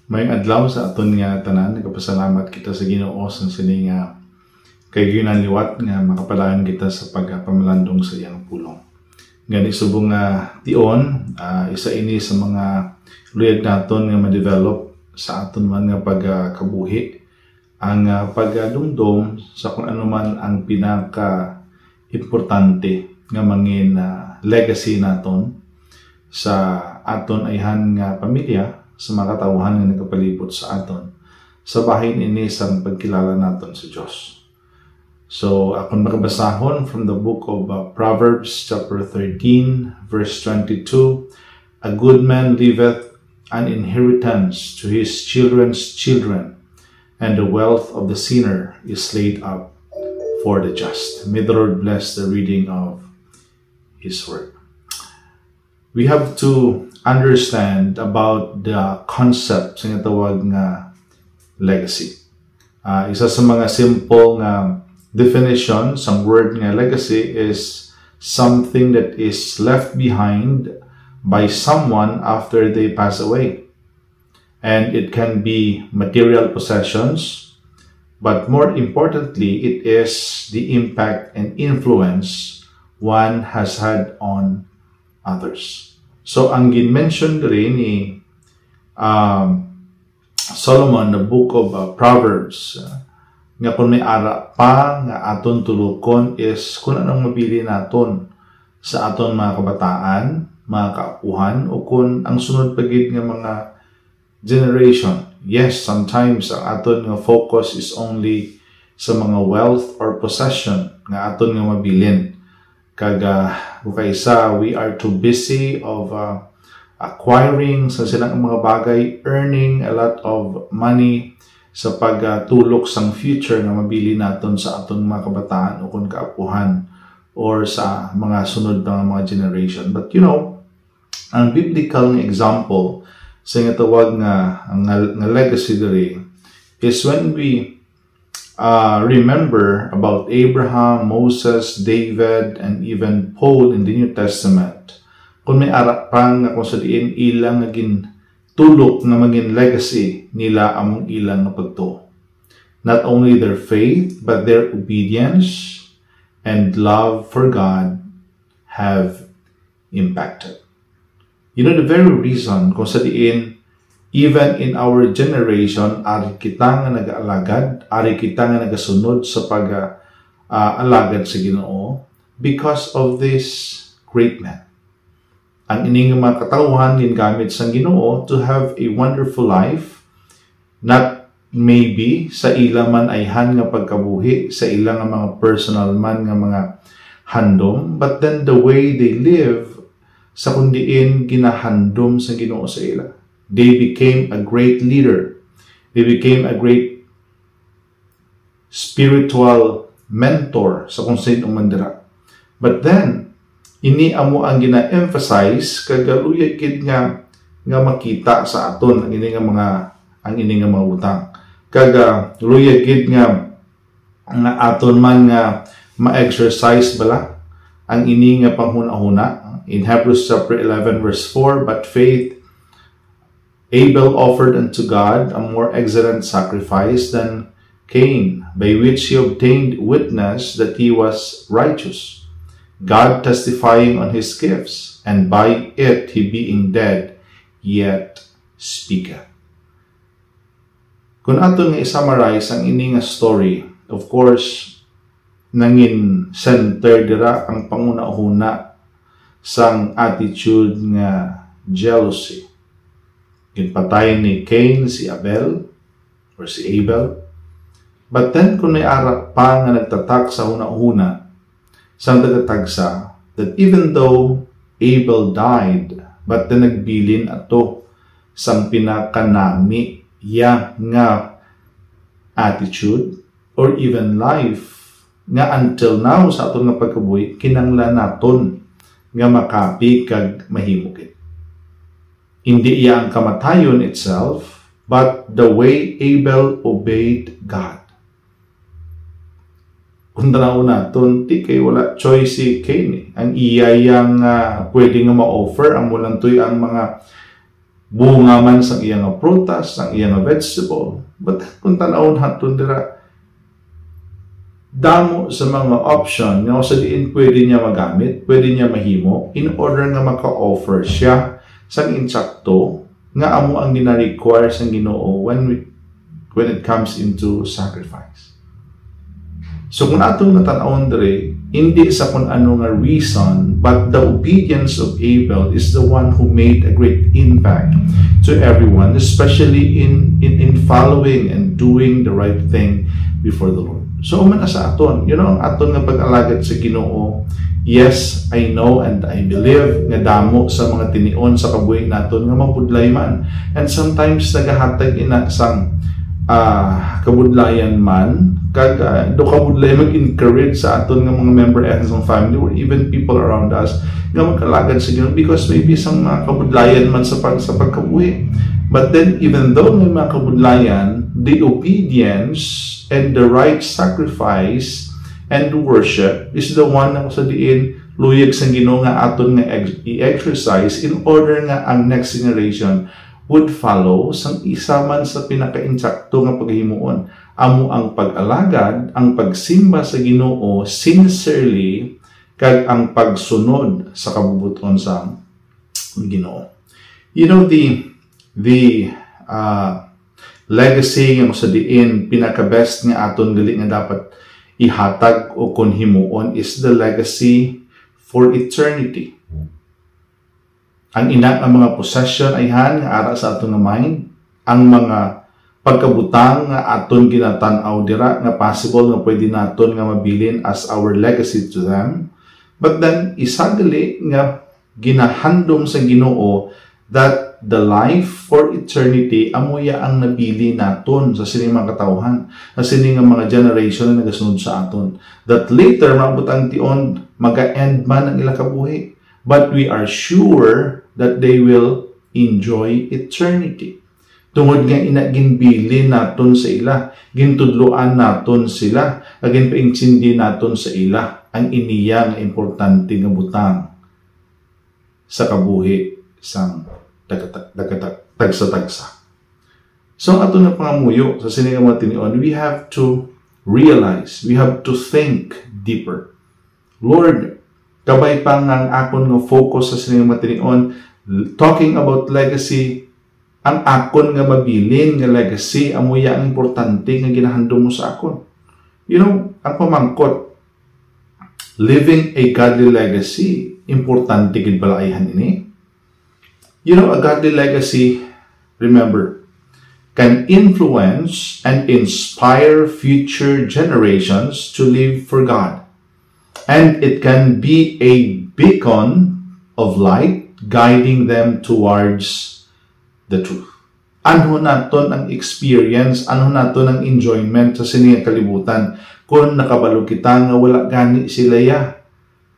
May adlaw sa aton nga tanan, nagapasalamat kita sa Ginoo sa sining kay gyunan liwat nga makapalaan kita sa pagpamalandong sa iyang pulong. Ngani subong tion, isa ini sa mga luyag naton nga ma-develop sa aton man nga pagkabuhi ang pagdumdum sa kung ano man ang pinaka importante nga mangin legacy naton sa aton ayhan nga pamilya, sa mga katawhan nga nagapalibot sa aton sa bahin ini sa pagkilala naton sa Dios. So akong makabasahon from the book of Proverbs chapter 13 verse 22, a good man leaveth an inheritance to his children's children, and the wealth of the sinner is laid up for the just. May the Lord bless the reading of His word. We have to understand about the concept sa tawag nga legacy. Isa sa mga simple nga definition sa word nga legacy is something that is left behind by someone after they pass away. And it can be material possessions, but more importantly, it is the impact and influence one has had on others. So, ang gin-mention rin ni Solomon, the book of Proverbs, nga kung may ara pa nga aton tulukon is kung anong mabili naton sa aton mga kabataan, mga kaapuhan, o kung ang sunod pagid nga mga generation. Yes, sometimes ang aton nga focus is only sa mga wealth or possession nga aton nga mabilin. Kaysa we are too busy of acquiring sa silang mga bagay, earning a lot of money sa pagtulok sang future na mabili naton sa aton mga kabataan o kung kaapuhan or sa mga sunod na mga generation. But you know, ang biblical example sa nga tawag nga legacy diri is when we remember about Abraham, Moses, David, and even Paul in the New Testament. Kung may arapang nga kung sa diin ilang naging tulok na maging legacy nila among ilang na pagtuo. Not only their faith, but their obedience and love for God have impacted. You know, the very reason kung sa diin even in our generation, ari kita nga nag-alagad, ari kita nga nagasunod sa pag-alagad sa Ginoo because of this great man. Ang ining mga katawhan gingamit sa Ginoo to have a wonderful life, not maybe sa ilang man ayhan nga pagkabuhi, sa ilang mga personal man nga mga handom, but then the way they live sa kundiin ginahandom sa Ginoo sa ila. They became a great leader. They became a great spiritual mentor sa kung sino mandira. But then, ini amo ang gina-emphasize kagaluyag kid nga makita sa aton ang ini nga mga utang. Kagaluyag kid nga aton man nga ma-exercise bala ang ini nga panghuna-huna. In Hebrews chapter 11 verse 4, but faith Abel offered unto God a more excellent sacrifice than Cain, by which he obtained witness that he was righteous, God testifying on his gifts, and by it he being dead, yet speaketh. Kung ato nga i-summarize ang ini nga story, of course, nangin center dira ang panguna-una sang attitude nga jealousy. Ginpatayin ni Cain si Abel or si Abel. But then kung may arap pa nga nagtatak sa una-una sang tagatagsa that even though Abel died, but then nagbilin ato sang pinakanami ya nga attitude or even life nga until now sa aton nga pagkabuhi kinanglan naton nga makapi kag mahimugit. Hindi iya ang kamatayon itself, but the way Abel obeyed God. Kung tanaw naton, di kay wala choice si Cain. Ang iya yang pwede nga ma-offer, ang mulantoy ang mga bunga man sa iyang nga prutas, ang iyang nga vegetable. But kung tanawon hatun dira, damo sa mga option nga sa diin pwede niya magamit, pwede niya mahimo in order nga maka-offer siya sang insakto nga amo ang gina-require sang Ginoo when it comes into sacrifice. So kung atong natanawon dire, hindi sa kung ano nga reason, but the obedience of Abel is the one who made a great impact to everyone, especially in following and doing the right thing before the Lord. So man sa aton, ang aton nga pag-alagad sa Ginoo, yes, I know and I believe nga damo sa mga tinion sa kabuhi naton nga mapudlay man. And sometimes nagahatag ina sang kabudlayan man, kag do kabudlay mag-encourage sa aton nga mga member and sa family or even people around us nga magkalagad sa Ginoo because maybe sang mga kabudlayan man sa pagkabuhi. But then even though may mga kabudlayan, the obedience and the right sacrifice and worship is the one na sa diin luyag sa Ginoo nga aton nga i-exercise in order nga ang next generation would follow sang isa man sa pinaka-insakto nga paghimuon amo ang pag-alagad, ang pagsimba sa Ginoo sincerely kag ang pagsunod sa kabubuton sa Ginoo. The legacy nga sa diin pinaka-best nga aton gali nga dapat ihatag o konhimuon is the legacy for eternity. Ang ina ang mga possession ay han nga ara sa aton nga mind, ang mga pagkabutang nga aton ginatan-aw dira nga possible nga pwede naton nga mabilin as our legacy to them. But then isagali nga ginahandom sa Ginoo that the life for eternity amuya ang nabili naton sa sining mga katawhan, sa sining mga generation na nagasunod sa aton. That later maabot ang tion maga-end man ang ila kabuhi. But we are sure that they will enjoy eternity. Tungod nga ginbili naton sa ila, gintudloan naton sila, agin paintsindi naton sa ila ang iniya nga importante nga butang sa kabuhi sang tagsa-tagsa. So ato na pangamuyo sa sining mga tinion, we have to realize, we have to think deeper. Lord, kabay pa nga akon nga focus sa sining mga tinion, talking about legacy, ang akon nga mabilin nga legacy, amuya ang importante nga ginahandom mo sa akon. Ang pamangkot, living a godly legacy, importante gid balaihan ini. A godly legacy, remember, can influence and inspire future generations to live for God. And it can be a beacon of light guiding them towards the truth. Ano naton ang experience, ano naton ang enjoyment sa sining kalibutan kung nakabalo kita nga wala gani sila ya.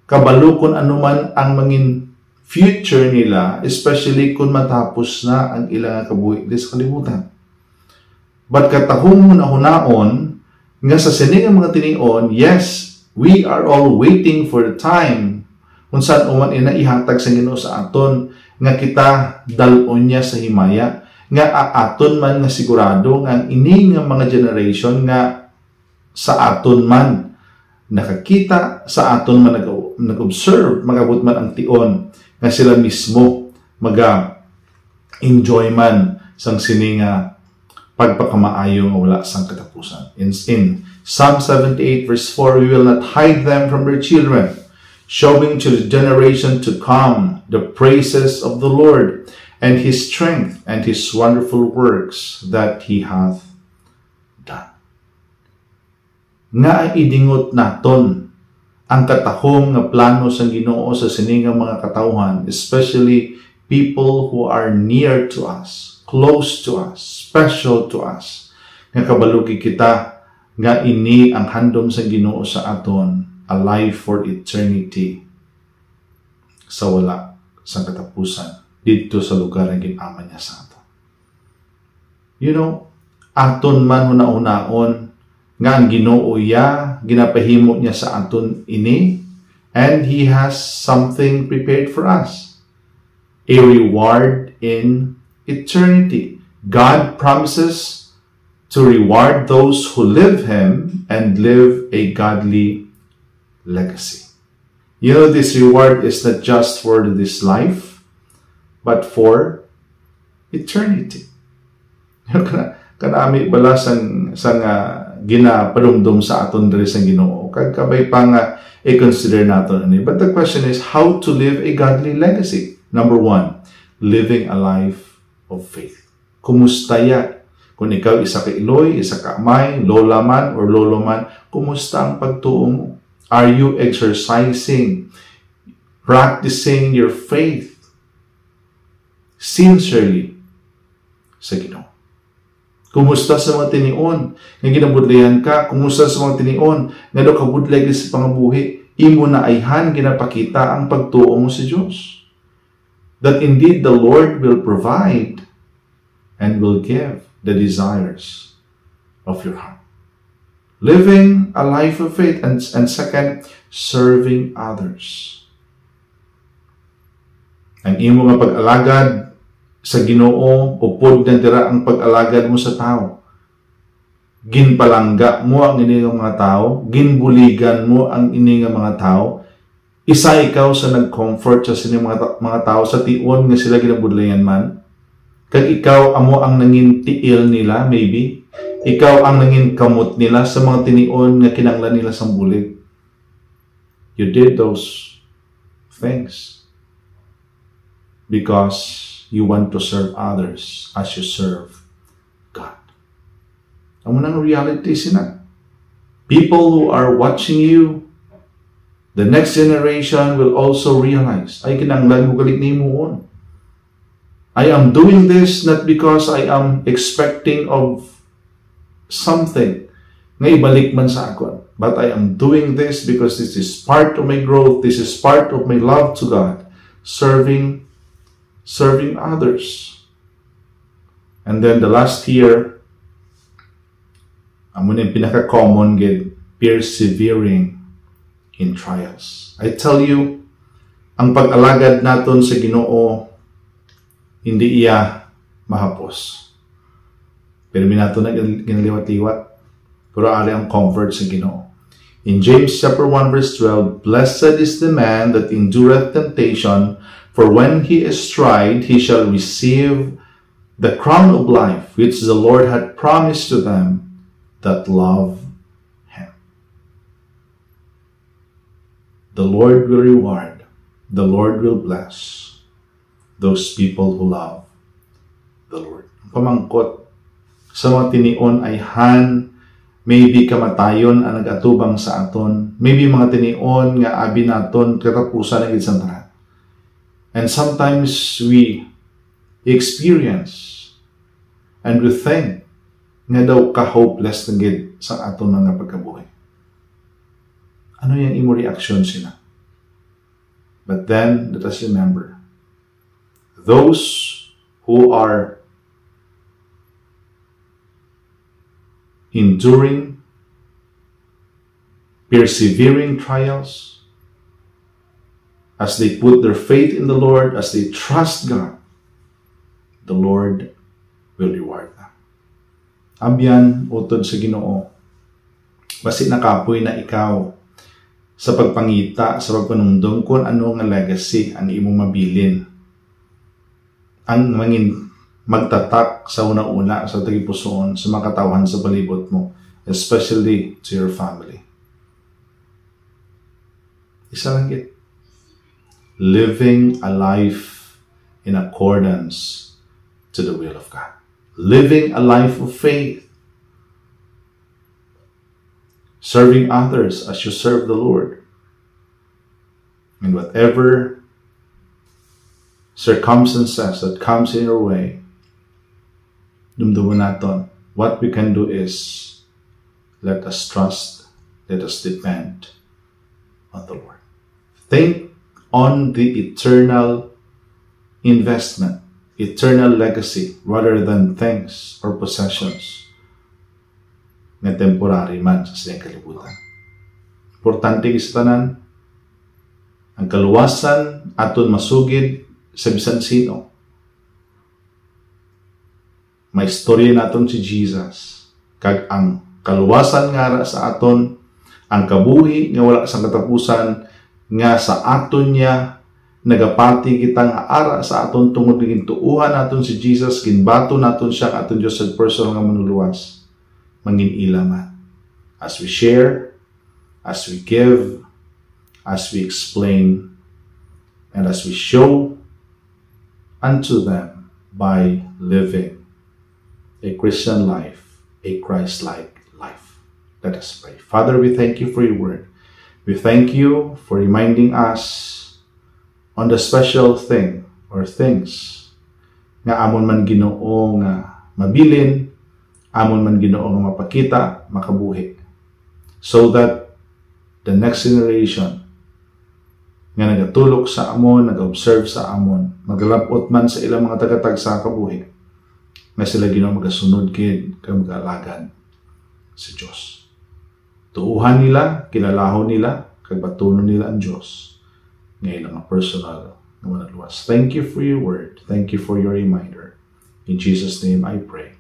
Kabalo kung anuman ang mangin future nila, especially kung matapos na ang ilang kabuhi sa kalibutan. But katahong hunaon nga sa sining mga tinion, yes, we are all waiting for the time kung saan uman ihatag sa Ginoo sa aton nga kita dalon niya sa himaya, nga aton man nga sigurado nga ini nga mga generation nga sa aton man nakakita, sa aton man nag-observe, magabot man ang tion nga sila mismo maga-enjoy man sang sininga pagpakamaayo nga wala sang katapusan. In Psalm 78 verse 4, we will not hide them from their children, showing to the generation to come the praises of the Lord and His strength and His wonderful works that He hath done. Nga idingot naton ang katahom nga plano sa Ginoo sa siningang mga katawhan, especially people who are near to us, close to us, special to us. Nga kabalugi kita nga ini ang handom sa Ginoo sa aton, a life for eternity sa wala sa katapusan dito sa lugar nga ginaman niya sa aton. Aton man hunaon nga ang Ginoo ginapahimo niya sa aton ini, and He has something prepared for us, a reward in eternity. God promises to reward those who live Him and live a godly legacy. You know, this reward is not just for this life, but for eternity. Kanami bala sang ginapadumdum sa aton diri sa Ginoo. Kagkabay pa nga i-consider natin ani. But the question is how to live a godly legacy. Number 1, living a life of faith. Kumusta ya? Kung ikaw isa ka iloy, isa ka amay, lola man or lolo man, kumusta ang pagtuo mo? Are you exercising, practicing your faith sincerely sa Ginoo? Kumusta sa mga tinion nga ginabudlayan ka? Kumusta sa mga tinion nga do kabudlay sa pangabuhi? Imo na ayhan ginapakita ang pagtuo mo sa Dios. That indeed the Lord will provide and will give the desires of your heart. Living a life of faith, and second, serving others. Ang imo nga pag-alagad sa Ginoo, upod na dira ang pag-alagad mo sa tao. Ginpalangga mo ang ini nga mga tao, ginbuligan mo ang ini nga mga tao. Isa ikaw sa nag-comfort sa sining mga tao sa tion nga sila ginabudlayan man. Kag ikaw amo ang nangin tiil nila, maybe. Ikaw ang nangin kamot nila sa mga tinion nga kinanglan nila sa bulig. You did those things because you want to serve others as you serve God. Ang unang reality sina. People who are watching you, the next generation will also realize, ay kinanglan ko galit ni mo. I am doing this not because I am expecting of something nga ibalik man sa akon, but I am doing this because this is part of my growth, this is part of my love to God, serving others. And then the last here, amo yung pinaka-common gid, persevering in trials. I tell you, ang pag-alagad naton sa Ginoo hindi iya mahapos. Pero minato na ginaliwat-liwat. Pero ari ang comfort sa Ginoo. In James chapter 1 verse 12, Blessed is the man that endureth temptation, for when he is tried, he shall receive the crown of life, which the Lord hath promised to them that love him. The Lord will reward, the Lord will bless those people who love the Lord. Pamangkot sa mga tinion ay maybe kamatayon ang nag-atubang sa aton, maybe mga tinion nga abi naton katapusan ng isang tanan. And sometimes we experience and we think nga daw ka-hopeless na gid sa aton mga pagkabuhi. Ano yung imo reaction sila? But then, let us remember, those who are enduring, persevering trials, as they put their faith in the Lord, as they trust God, the Lord will reward them. Abyan, utod sa Ginoo, basi nakapoy na ikaw sa pagpangita, sa pagpanumdum kung ano nga legacy ang imong mabilin. Ang mangin magtatak sa una-una sa tagipusoon sa mga katawhan sa palibot mo, especially to your family. Isa lang git. Living a life in accordance to the will of God. Living a life of faith. Serving others as you serve the Lord. And whatever circumstances that comes in your way, dumduman naton, what we can do is let us trust, let us depend on the Lord. Think on the eternal investment, eternal legacy, rather than things or possessions na temporary man sa siyang kalibutan. Importante sa tanan, ang kaluwasan aton masugid sa bisan sino. may istorya naton si Jesus. Kag ang kaluwasan nga ra sa aton, ang kabuhi nga wala sa katapusan, nga sa aton niya, nagapati kita nga ara sa aton tungod ng tuuhan naton si Jesus, ginbato naton siya aton Diyos sa personal nga manuluwas. Mangin ilaman. As we share, as we give, as we explain, and as we show unto them by living a Christian life, a Christ-like life. Let us pray. Father, we thank you for your word. We thank you for reminding us on the special thing or things nga amon man Ginoo nga mabilin, amon man Ginoo nga mapakita, makabuhi. So that the next generation nga nagatulok sa amon, nag-observe sa amon, maglapot man sa ilang mga tagatag sa kabuhi, nga sila Ginoo magasunod kid kag mag-alagan sa Dios. Tuuhan nila, kilalahon nila, kag batunon nila ang Dios ngayon ang personal na manaluwas. Thank you for your word. Thank you for your reminder. In Jesus' name I pray.